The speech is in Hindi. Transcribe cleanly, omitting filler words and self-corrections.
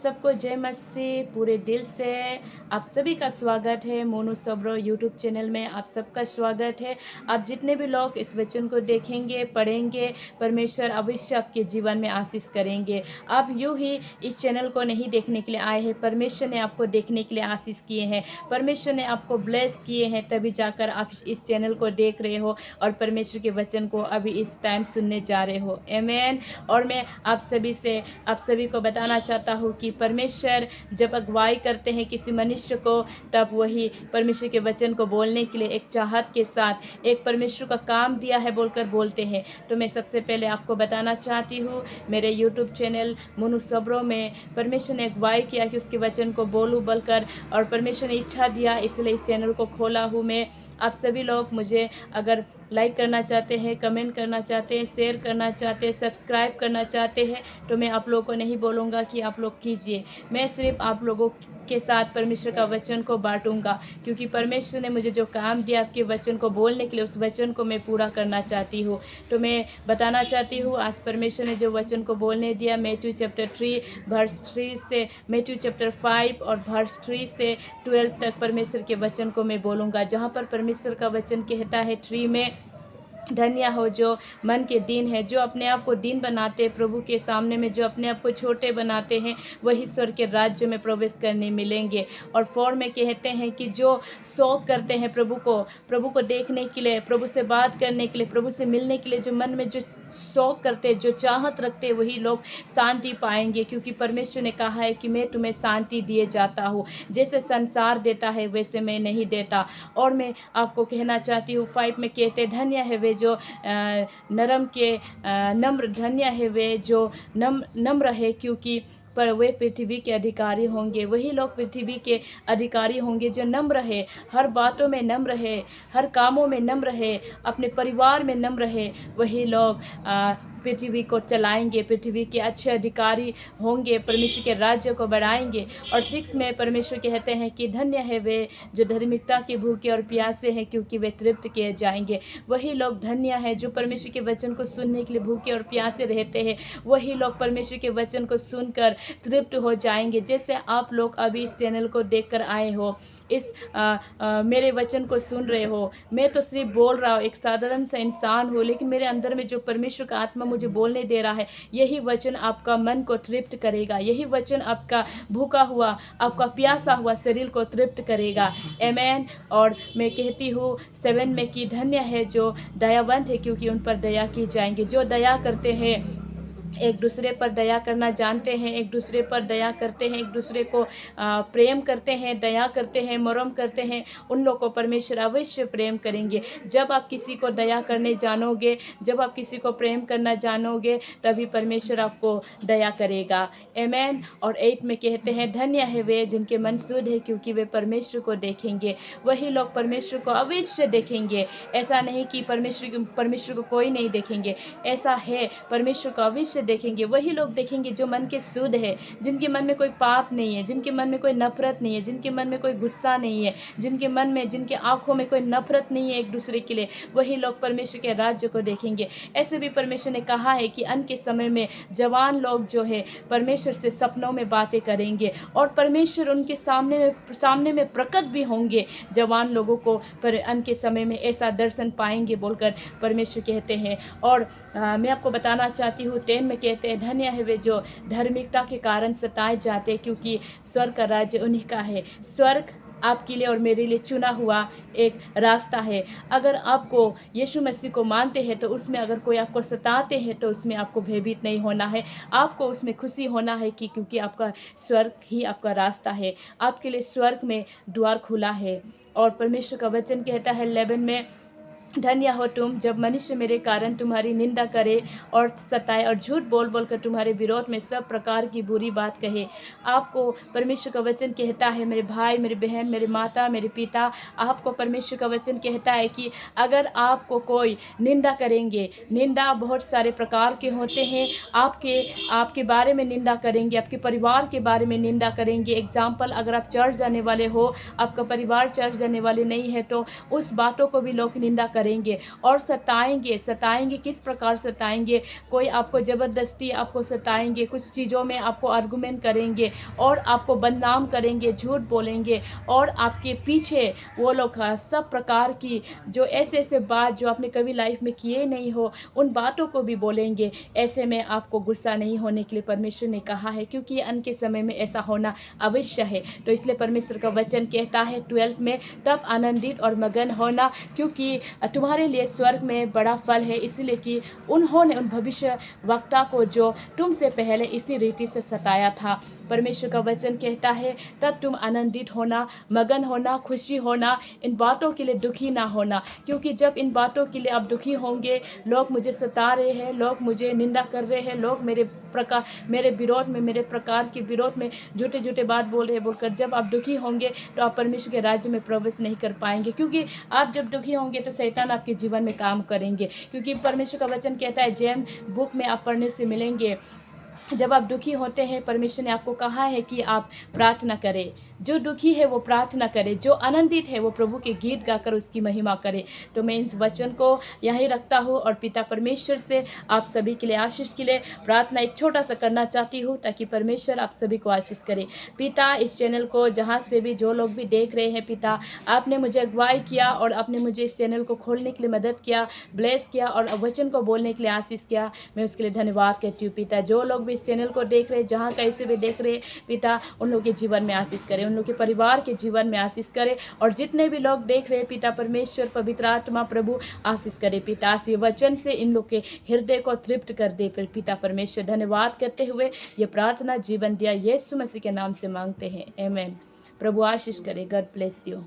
सबको जय मसीह। पूरे दिल से आप सभी का स्वागत है मोनू सबरो यूट्यूब चैनल में। आप सबका स्वागत है। आप जितने भी लोग इस वचन को देखेंगे पढ़ेंगे, परमेश्वर अवश्य आपके जीवन में आशीष करेंगे। आप यूं ही इस चैनल को नहीं देखने के लिए आए हैं, परमेश्वर ने आपको देखने के लिए आशीष किए हैं, परमेश्वर ने आपको ब्लेस किए हैं, तभी जाकर आप इस चैनल को देख रहे हो और परमेश्वर के वचन को अभी इस टाइम सुनने जा रहे हो। आमीन। और मैं आप सभी को बताना चाहता हूँ कि परमेश्वर जब अगुवाई करते हैं किसी मनुष्य को, तब वही परमेश्वर के वचन को बोलने के लिए एक चाहत के साथ एक परमेश्वर का काम दिया है बोलकर बोलते हैं। तो मैं सबसे पहले आपको बताना चाहती हूँ, मेरे यूट्यूब चैनल मोनू सबरो में परमेश्वर ने अगुवाई किया कि उसके वचन को बोलूँ बोलकर, और परमेश्वर ने इच्छा दिया इसलिए इस चैनल को खोला हूँ मैं। आप सभी लोग मुझे अगर लाइक करना चाहते हैं, कमेंट करना चाहते हैं, शेयर करना चाहते हैं, सब्सक्राइब करना चाहते हैं, तो मैं आप लोगों को नहीं बोलूँगा कि आप लोग कीजिए। मैं सिर्फ आप लोगों के साथ परमेश्वर का वचन को बांटूंगा, क्योंकि परमेश्वर ने मुझे जो काम दिया आपके वचन को बोलने के लिए, उस वचन को मैं पूरा करना चाहती हूँ। तो मैं बताना चाहती हूँ, आज परमेश्वर ने जो वचन को बोलने दिया, मैथ्यू चैप्टर 3 वर्स 3 से मैथ्यू चैप्टर 5 और वर्स 3 से 12 तक परमेश्वर के वचन को मैं बोलूँगा। जहाँ पर परमेश्वर का वचन कहता है 3 में, धन्य हो जो मन के दीन है, जो अपने आप को दीन बनाते हैं प्रभु के सामने में, जो अपने आप को छोटे बनाते हैं, वही स्वर्ग के राज्य में प्रवेश करने मिलेंगे। और 4 में कहते हैं कि जो शौक करते हैं प्रभु को देखने के लिए, प्रभु से बात करने के लिए, प्रभु से मिलने के लिए, जो मन में जो शौक करते हैं, जो चाहत रखते हैं, वही लोग शांति पाएंगे। क्योंकि परमेश्वर ने कहा है कि मैं तुम्हें शांति दिए जाता हूँ, जैसे संसार देता है वैसे मैं नहीं देता। और मैं आपको कहना चाहती हूँ 5 में कहते धन्य है वे जो नम्र, धन्य है वे जो नम्र है, क्योंकि पर वे पृथ्वी के अधिकारी होंगे। वही लोग पृथ्वी के अधिकारी होंगे जो नम्र है, हर बातों में नम्र है, हर कामों में नम्र है, अपने परिवार में नम्र है, वही लोग पृथ्वी को चलाएंगे, पृथ्वी के अच्छे अधिकारी होंगे, परमेश्वर के राज्य को बढ़ाएंगे। और 6 में परमेश्वर कहते हैं कि धन्य है वे जो धार्मिकता के भूखे और प्यासे हैं, क्योंकि वे तृप्त किए जाएंगे। वही लोग धन्य है जो परमेश्वर के वचन को सुनने के लिए भूखे और प्यासे रहते हैं, वही लोग परमेश्वर के वचन को सुनकर तृप्त हो जाएंगे। जैसे आप लोग अभी इस चैनल को देखकर आए हो, इस मेरे वचन को सुन रहे हो। मैं तो सिर्फ बोल रहा हूँ, एक साधारण सा इंसान हूँ, लेकिन मेरे अंदर में जो परमेश्वर का आत्मा मुझे बोलने दे रहा है, यही वचन आपका मन को तृप्त करेगा, यही वचन आपका भूखा हुआ, आपका प्यासा हुआ शरीर को तृप्त करेगा। आमीन। और मैं कहती हूँ 7 में कि धन्य है जो दयावंत है, क्योंकि उन पर दया की जाएंगे। जो दया करते हैं, एक दूसरे पर दया करना जानते हैं, एक दूसरे पर दया करते हैं, एक दूसरे को प्रेम करते हैं, दया करते हैं, मरम करते हैं, उन लोगों को परमेश्वर अवश्य प्रेम करेंगे। जब आप किसी को दया करने जानोगे, जब आप किसी को प्रेम करना जानोगे, तभी परमेश्वर आपको दया करेगा। आमीन। और 8 में कहते हैं धन्य है वे जिनके मन शुद्ध है, क्योंकि वे परमेश्वर को देखेंगे। वही लोग परमेश्वर को अवश्य देखेंगे। ऐसा नहीं कि परमेश्वर को कोई नहीं देखेंगे, ऐसा है, परमेश्वर को अवश्य देखेंगे। वही लोग देखेंगे जो मन के शुद्ध है, जिनके मन में कोई पाप नहीं है, जिनके मन में कोई नफरत नहीं है, जिनके मन में कोई गुस्सा नहीं है, जिनके मन में, जिनके आंखों में कोई नफरत नहीं है एक दूसरे के लिए, वही लोग परमेश्वर के राज्य को देखेंगे। ऐसे भी परमेश्वर ने कहा है कि अंत के समय में जवान लोग जो है परमेश्वर से सपनों में बातें करेंगे, और परमेश्वर उनके सामने में प्रकट भी होंगे। जवान लोगों को पर अंत के समय में ऐसा दर्शन पाएंगे बोलकर परमेश्वर कहते हैं। और मैं आपको बताना चाहती हूँ 10 में कहते हैं धन्य है वे जो धार्मिकता के कारण सताए जाते, क्योंकि स्वर्ग का राज्य उन्हीं का है। स्वर्ग आपके लिए और मेरे लिए चुना हुआ एक रास्ता है। अगर आपको यीशु मसीह को मानते हैं, तो उसमें अगर कोई आपको सताते हैं, तो उसमें आपको भयभीत नहीं होना है, आपको उसमें खुशी होना है कि क्योंकि आपका स्वर्ग ही आपका रास्ता है, आपके लिए स्वर्ग में द्वार खुला है। और परमेश्वर का वचन कहता है 11 में, धन्य हो तुम जब मनुष्य मेरे कारण तुम्हारी निंदा करे और सताए और झूठ बोल बोल कर तुम्हारे विरोध में सब प्रकार की बुरी बात कहे। आपको परमेश्वर का वचन कहता है, मेरे भाई, मेरी बहन, मेरे माता, मेरे पिता, आपको परमेश्वर का वचन कहता है कि अगर आपको कोई निंदा करेंगे, निंदा बहुत सारे प्रकार के होते हैं, आपके बारे में निंदा करेंगे, आपके परिवार के बारे में निंदा करेंगे। एग्जाम्पल, अगर आप चर्च जाने वाले हो, आपका परिवार चर्च जाने वाले नहीं है, तो उस बातों को भी लोग निंदा करेंगे और सताएंगे। किस प्रकार सताएंगे? कोई आपको ज़बरदस्ती आपको सताएंगे, कुछ चीज़ों में आपको आर्गुमेंट करेंगे और आपको बदनाम करेंगे, झूठ बोलेंगे और आपके पीछे वो लोग सब प्रकार की जो ऐसे बात जो आपने कभी लाइफ में किए नहीं हो, उन बातों को भी बोलेंगे। ऐसे में आपको गुस्सा नहीं होने के लिए परमेश्वर ने कहा है, क्योंकि अंत के समय में ऐसा होना अवश्य है। तो इसलिए परमेश्वर का वचन कहता है 12 में, तब आनंदित और मगन होना, क्योंकि तुम्हारे लिए स्वर्ग में बड़ा फल है, इसलिए कि उन्होंने उन भविष्य वक्ता को जो तुमसे पहले इसी रीति से सताया था। परमेश्वर का वचन कहता है तब तुम आनंदित होना, मगन होना, खुशी होना, इन बातों के लिए दुखी ना होना। क्योंकि जब इन बातों के लिए आप दुखी होंगे, लोग मुझे सता रहे हैं, लोग मुझे निंदा कर रहे हैं, लोग मेरे विरोध में, मेरे प्रकार के विरोध में झूठे बात बोल रहे हैं बोलकर जब आप दुखी होंगे, तो आप परमेश्वर के राज्य में प्रवेश नहीं कर पाएंगे। क्योंकि आप जब दुखी होंगे तो शैतान आपके जीवन में काम करेंगे। क्योंकि परमेश्वर का वचन कहता है, जेम बुक में आप पढ़ने से मिलेंगे, जब आप दुखी होते हैं, परमेश्वर ने आपको कहा है कि आप प्रार्थना करें। जो दुखी है वो प्रार्थना करे, जो आनंदित है वो प्रभु के गीत गाकर उसकी महिमा करे। तो मैं इस वचन को यहीं रखता हूँ और पिता परमेश्वर से आप सभी के लिए आशीष के लिए प्रार्थना एक छोटा सा करना चाहती हूँ, ताकि परमेश्वर आप सभी को आशीष करे। पिता, इस चैनल को जहाँ से भी जो लोग भी देख रहे हैं, पिता आपने मुझे अगुवाई किया और आपने मुझे इस चैनल को खोलने के लिए मदद किया, ब्लेस किया और वचन को बोलने के लिए आशीष किया। मैं उसके लिए धन्यवाद कहती हूँ। पिता, जो लोग भी इस चैनल को देख रहे हैं, जहाँ कैसे भी देख रहे हैं, पिता उन लोगों के जीवन में आशीष करें, उन लोगों के परिवार के जीवन में आशीष करें, और जितने भी लोग देख रहे हैं, पिता परमेश्वर, पवित्र आत्मा प्रभु आशीष करे। पिता इस वचन से इन लोग के हृदय को तृप्त कर दे। फिर पिता परमेश्वर धन्यवाद करते हुए ये प्रार्थना जीवन दिया यीशु मसीह के नाम से मांगते हैं, आमीन। प्रभु आशीष करे। God bless you.